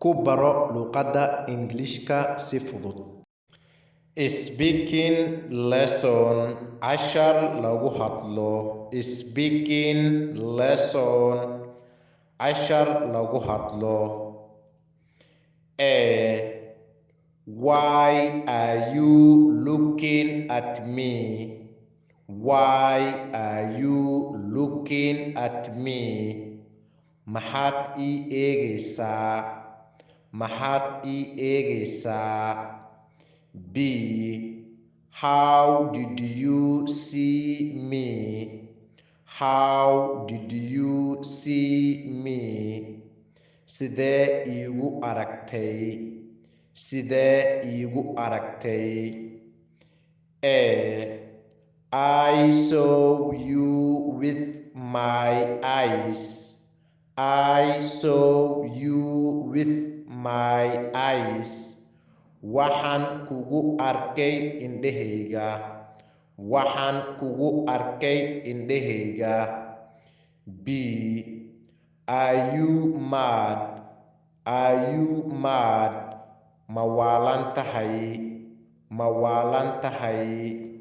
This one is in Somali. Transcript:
Ku baro luqadda Ingiriiska si fudud. Speaking lesson cashar lagu hadlo. Speaking lesson cashar lagu hadlo. Why are you looking at me? Why are you looking at me? Maxaad ii eegaysaa? Maxaad ii eegaysaa? B. How did you see me? How did you see me? Sidee iigu aragtay? Sidee iigu aragtay? I saw you with my eyes. I saw you with my eyes. Waxaan kugu arkay indhahayga. Waxaan kugu arkay indhahayga. B. Are you mad? Are you mad? Ma waalan tahay? Ma waalan tahay?